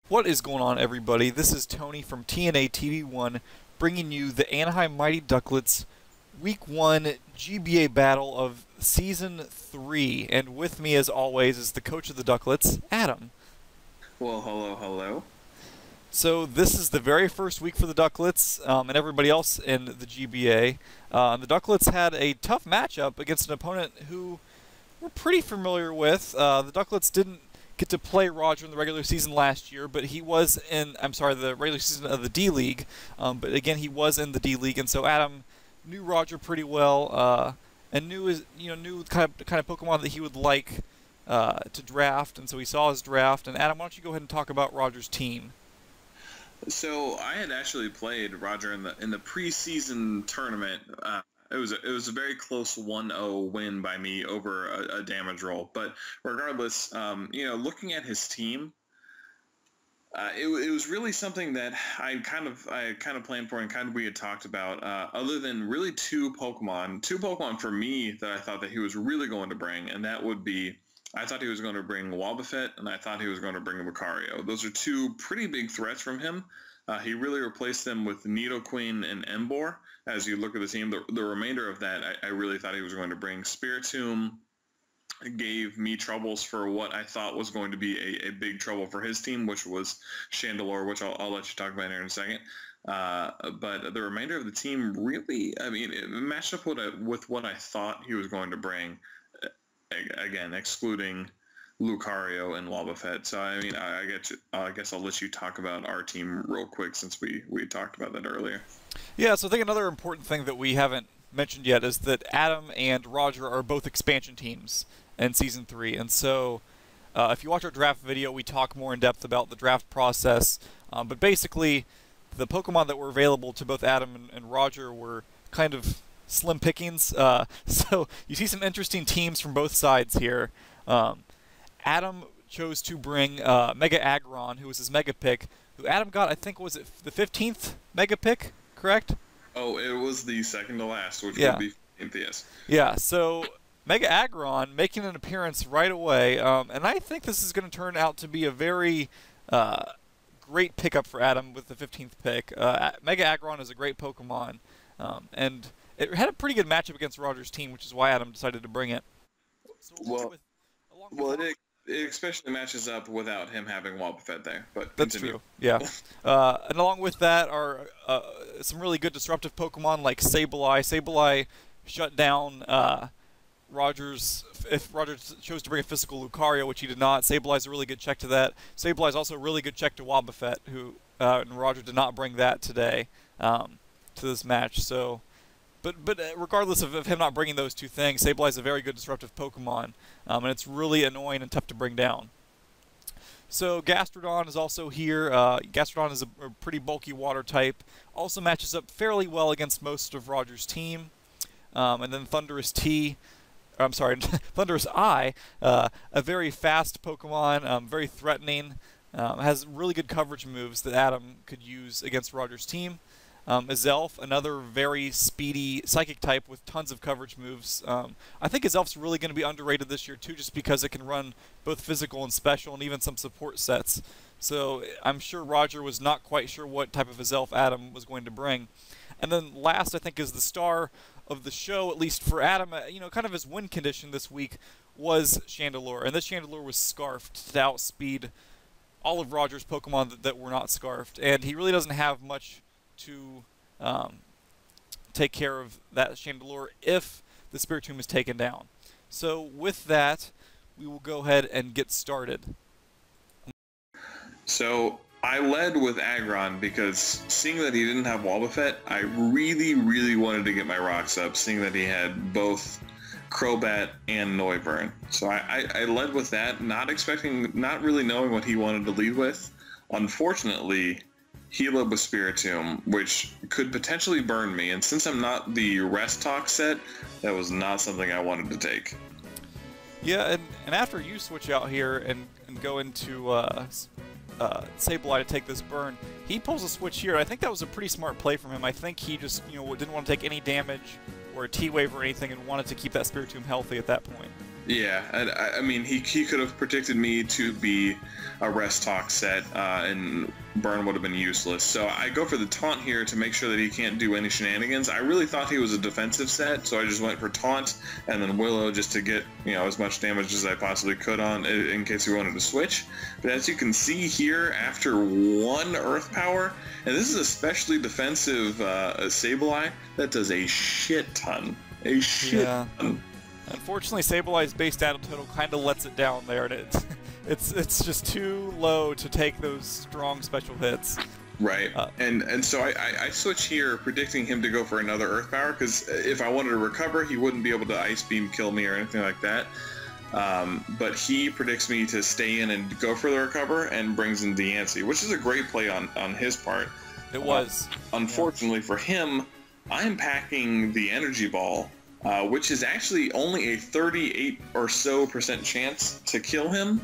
What is going on, everybody? This is Tony from TandATV1 bringing you the Anaheim Mighty Duckletts Week 1 GBA battle of Season 3. And with me, as always, is the coach of the Duckletts, Adam. Well, hello. So this is the very first week for the Duckletts and everybody else in the GBA. And the Duckletts had a tough matchup against an opponent who we're pretty familiar with. The Duckletts didn't get to play Roger in the regular season last year, but he was in, the regular season of the D-League. But again, he was in the D-League, and so Adam knew Roger pretty well and knew the kind of Pokemon that he would like to draft, and so he saw his draft. And Adam, why don't you go ahead and talk about Roger's team? So I had actually played Roger in the preseason tournament. It was a very close 1-0 win by me over a damage roll. But regardless, looking at his team, it was really something that I kind of planned for and kind of we had talked about. Other than really two Pokemon for me that I thought that he was really going to bring, and that would be, I thought he was going to bring Wobbuffet, and I thought he was going to bring Lucario. Those are two pretty big threats from him. He really replaced them with Nidoqueen and Emboar. As you look at the team, the remainder of that, I really thought he was going to bring. Spiritomb gave me troubles for what I thought was going to be a big trouble for his team, which was Chandelure, which I'll let you talk about here in a second. But the remainder of the team really, it matched up with what I thought he was going to bring. Again, excluding Lucario and Wobbuffet. So I guess I'll let you talk about our team real quick since we talked about that earlier. Yeah, so I think another important thing that we haven't mentioned yet is that Adam and Roger are both expansion teams in Season 3. And so if you watch our draft video, we talk more in depth about the draft process. But basically, the Pokemon that were available to both Adam and Roger were kind of slim pickings. So you see some interesting teams from both sides here. Adam chose to bring Mega Aggron, who was his Mega pick, who Adam got, I think, was it the 15th Mega pick, correct? Oh, it was the second to last, which would be 15th, yes. Yeah, so Mega Aggron making an appearance right away, and I think this is going to turn out to be a very great pickup for Adam with the 15th pick. Mega Aggron is a great Pokemon, and it had a pretty good matchup against Roger's team, which is why Adam decided to bring it. So it especially matches up without him having Wobbuffet there. But that's continue. true, yeah. And along with that are some really good disruptive Pokemon like Sableye. Sableye shut down Roger's. If Roger chose to bring a physical Lucario, which he did not, Sableye's a really good check to that. Sableye's also a really good check to Wobbuffet, who and Roger did not bring that today to this match. So. But regardless of him not bringing those two things, Sableye is a very good disruptive Pokemon, and it's really annoying and tough to bring down. So Gastrodon is also here. Gastrodon is a pretty bulky water type. Also matches up fairly well against most of Roger's team. And then Thundurus Eye, a very fast Pokemon, very threatening, has really good coverage moves that Adam could use against Roger's team. Azelf, another very speedy psychic type with tons of coverage moves. I think Azelf's really going to be underrated this year too, just because it can run both physical and special and even some support sets. So I'm sure Roger was not quite sure what type of Azelf Adam was going to bring. And then last, I think, is the star of the show, at least for Adam, kind of his win condition this week, was Chandelure. And this Chandelure was scarfed to outspeed all of Roger's Pokemon that were not scarfed. And he really doesn't have much to take care of that Chandelure if the Spiritomb is taken down. So with that, we will go ahead and get started. So I led with Aggron because seeing that he didn't have Wobbuffet, I really wanted to get my rocks up, seeing that he had both Crobat and Noivern. So I led with that, not really knowing what he wanted to lead with. Unfortunately, he led with Spiritomb, which could potentially burn me, and since I'm not the Rest Talk set, that was not something I wanted to take. Yeah, and after you switch out here and go into Sableye to take this burn, he pulls a switch here. I think that was a pretty smart play from him. I think he just didn't want to take any damage or a T-Wave or anything and wanted to keep that Spiritomb healthy at that point. Yeah, and I mean, he could have predicted me to be a rest talk set, and burn would have been useless. So I go for the taunt here to make sure that he can't do any shenanigans. I really thought he was a defensive set, so I just went for taunt and then Willow just to get, you know, as much damage as I possibly could on in case he wanted to switch. But as you can see here, after one Earth Power, and this is especially defensive Sableye, that does a shit ton. A shit ton. Unfortunately, Sableye's base data total kind of lets it down there, and it's just too low to take those strong special hits. Right, and so I switch here, predicting him to go for another Earth Power, because if I wanted to recover, he wouldn't be able to Ice Beam kill me or anything like that. But he predicts me to stay in and go for the recover, and brings in Diancie, which is a great play on his part. It was. Unfortunately for him, I'm packing the Energy Ball, which is actually only a 38% or so chance to kill him,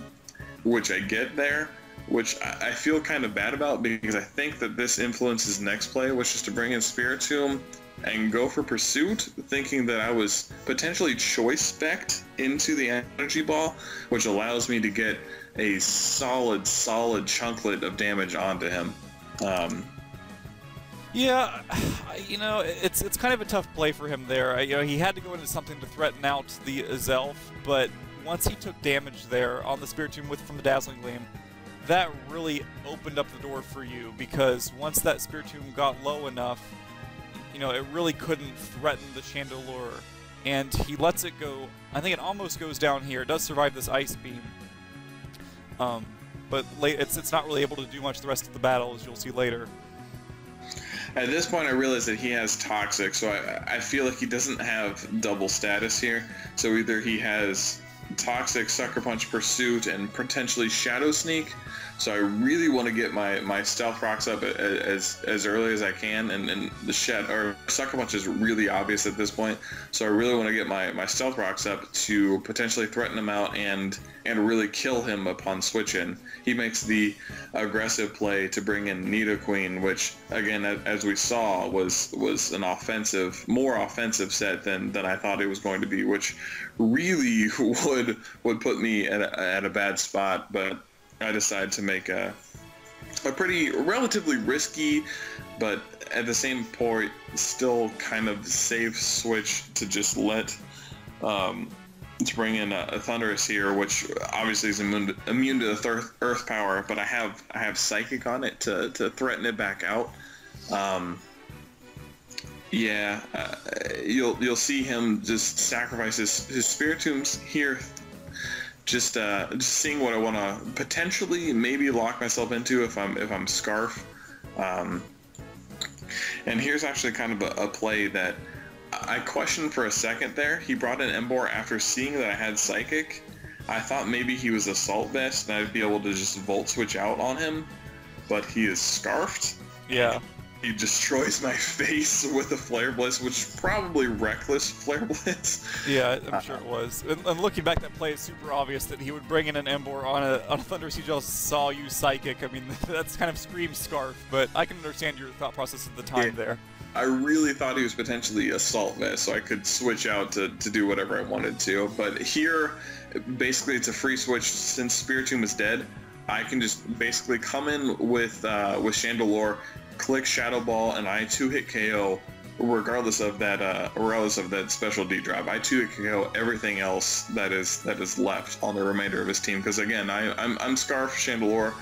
which I get there, which I feel kind of bad about, because I think that this influences next play, which is to bring in Spiritomb and go for Pursuit, thinking that I was potentially choice spec'd into the Energy Ball, which allows me to get a solid chunklet of damage onto him. Yeah, you know, it's kind of a tough play for him there. You know, he had to go into something to threaten out the Zelf, but once he took damage there on the Spiritomb from the Dazzling Gleam, that really opened up the door for you, because once that Spiritomb got low enough, you know, it really couldn't threaten the Chandelure, and he lets it go. I think it almost goes down here. It does survive this Ice Beam, but it's not really able to do much the rest of the battle, as you'll see later. At this point, I realize that he has Toxic, so I feel like he doesn't have double status here. So either he has Toxic, Sucker Punch, Pursuit, and potentially Shadow Sneak. So I really want to get my Stealth Rocks up as early as I can, and the Sucker Punch is really obvious at this point. So I really want to get my Stealth Rocks up to potentially threaten him out and really kill him upon switch in. He makes the aggressive play to bring in Nidoqueen, which again, as we saw, was an more offensive set than I thought it was going to be, which really would put me at a bad spot. But I decided to make a pretty relatively risky, but at the same point still kind of safe switch to just let to bring in a Thundurus here, which obviously is immune to the Earth Power, but I have Psychic on it to threaten it back out. You'll see him just sacrifice his Spiritombs here. Just seeing what I want to potentially maybe lock myself into if I'm Scarf. And here's actually kind of a play that I questioned for a second there. He brought in Emboar after seeing that I had Psychic. I thought maybe he was Assault Vest and I'd be able to just Volt Switch out on him, but he is Scarfed. Yeah. He destroys my face with a Flare Blitz, which is probably reckless Flare Blitz. Yeah, I'm sure it was. And looking back, that play is super obvious that he would bring in an Emboar on a Thundurus. He just saw you Psychic. I mean, that's kind of screams Scarf, but I can understand your thought process at the time there. I really thought he was potentially Assault Vest, so I could switch out to do whatever I wanted to. But here, basically, it's a free switch. Since Spiritomb is dead, I can just basically come in with Chandelure, click Shadow Ball, and I 2-hit KO, regardless of that special D drop. I 2-hit KO everything else that is left on the remainder of his team. Because again, I'm Scarf Chandelure,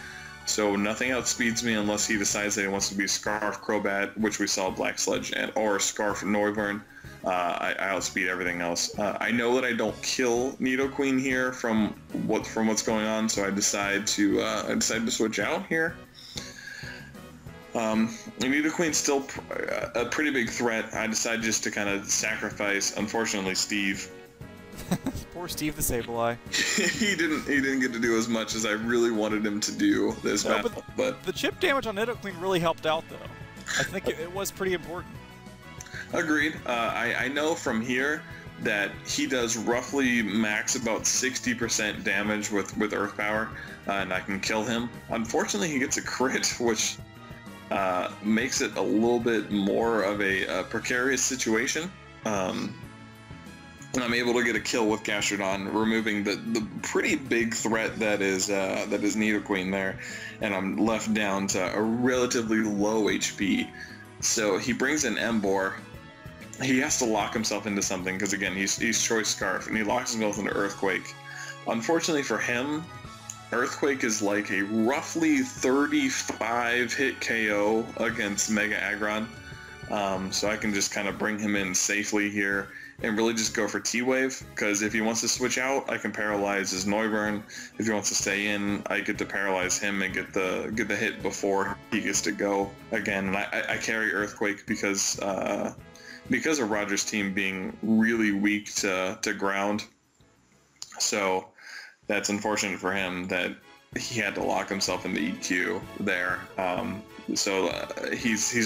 so nothing outspeeds me unless he decides that he wants to be Scarf Crobat, which we saw Black Sludge, or Scarf Noivern. I outspeed everything else. I know that I don't kill Nidoqueen here from what's going on, so I decide to switch out here. Nidoqueen's still a pretty big threat. I decided just to kind of sacrifice, unfortunately, Steve. Poor Steve the Sableye. he didn't get to do as much as I really wanted him to do this battle. But the chip damage on Nidoqueen really helped out, though. I think it was pretty important. Agreed. I know from here that he does roughly max about 60% damage with Earth Power, and I can kill him. Unfortunately, he gets a crit, which makes it a little bit more of a precarious situation. and I'm able to get a kill with Gastrodon, removing the pretty big threat that is Nidoqueen there, and I'm left down to a relatively low HP. So he brings in Emboar. He has to lock himself into something because, again, he's Choice Scarf, and he locks himself into Earthquake. Unfortunately for him, Earthquake is like a roughly 35 hit KO against Mega Aggron. So I can just kind of bring him in safely here and really just go for T-Wave, because if he wants to switch out, I can paralyze his Noivern. If he wants to stay in, I get to paralyze him and get the hit before he gets to go again. And I carry Earthquake because of Roger's team being really weak to ground. So that's unfortunate for him that he had to lock himself into EQ there. He's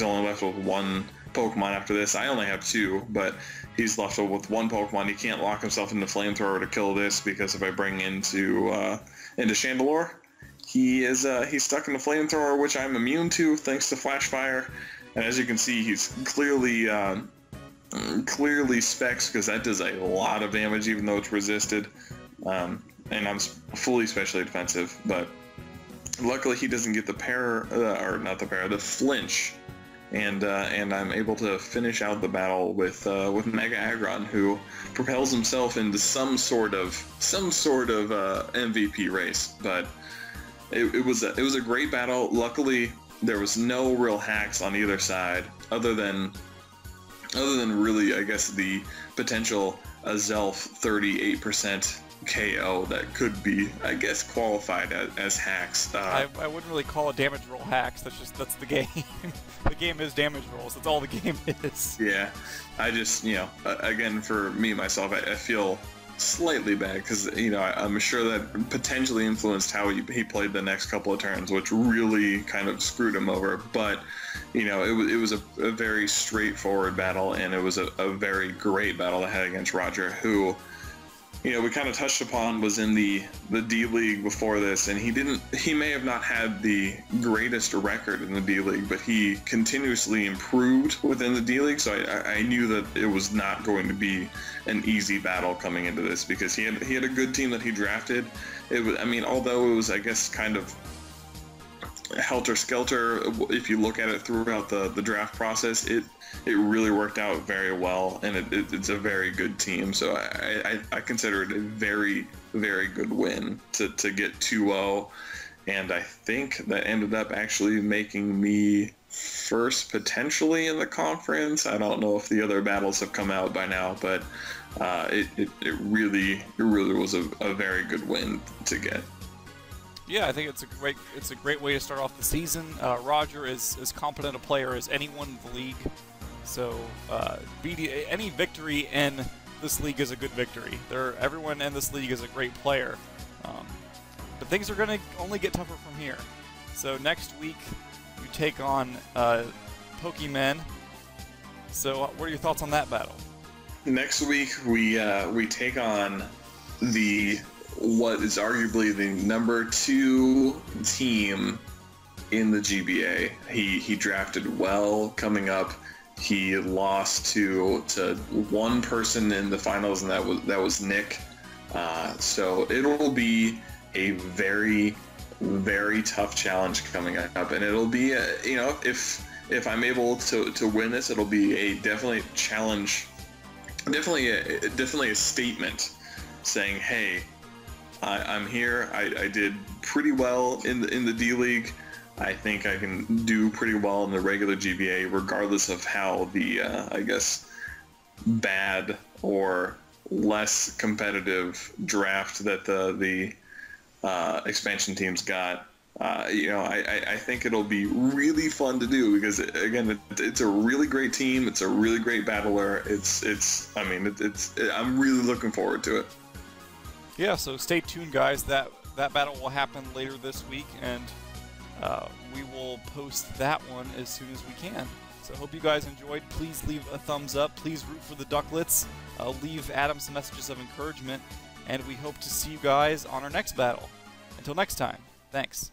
only left with one Pokemon after this. I only have two, but he's left with one Pokemon. He can't lock himself into Flamethrower to kill this, because if I bring into Chandelure, he's stuck in the Flamethrower, which I'm immune to thanks to Flash Fire. And as you can see, he's clearly Specs, because that does a lot of damage even though it's resisted. And I'm fully specially defensive, but luckily he doesn't get the the flinch, and I'm able to finish out the battle with Mega Aggron, who propels himself into some sort of MVP race. But it was a great battle. Luckily, there was no real hacks on either side, other than really, I guess, the potential Azelf 38% KO that could be, I guess, qualified as hacks. I wouldn't really call it damage roll hacks. That's the game. The game is damage rolls. That's all the game is. Yeah, I just, again, for me myself, I feel slightly bad because I'm sure that potentially influenced how he played the next couple of turns, which really kind of screwed him over. But it was a very straightforward battle, and it was a very great battle I had against Roger, who, we kind of touched upon, was in the D-League before this, and he may have not had the greatest record in the D-League, but he continuously improved within the D-League, so I knew that it was not going to be an easy battle coming into this, because he had a good team that he drafted. Although it was, I guess, kind of helter-skelter, if you look at it throughout the draft process, it really worked out very well, and it's a very good team. So I consider it a very, very good win to get 2-0, and I think that ended up actually making me first potentially in the conference. I don't know if the other battles have come out by now, but it really was a very good win to get. Yeah, I think it's a great way to start off the season. Roger is as competent a player as anyone in the league, so any victory in this league is a good victory. Everyone in this league is a great player, but things are going to only get tougher from here. So next week you take on Pokemon. So what are your thoughts on that battle? Next week we take on what is arguably the number 2 team in the GBA. He drafted well coming up. He lost to one person in the finals, and that was Nick. So it'll be a very, very tough challenge coming up, and it'll be if I'm able to win this, it'll be a definitely challenge, definitely a statement saying, hey, I'm here. I did pretty well in the D-League. I think I can do pretty well in the regular GBA, regardless of how the, I guess, bad or less competitive draft that the expansion teams got. I think it'll be really fun to do, because again, it's a really great team. It's a really great battler. I'm really looking forward to it. Yeah, so stay tuned, guys. That battle will happen later this week, and we will post that one as soon as we can. So hope you guys enjoyed. Please leave a thumbs up. Please root for the Duckletts. Leave Adam some messages of encouragement, and we hope to see you guys on our next battle. Until next time, thanks.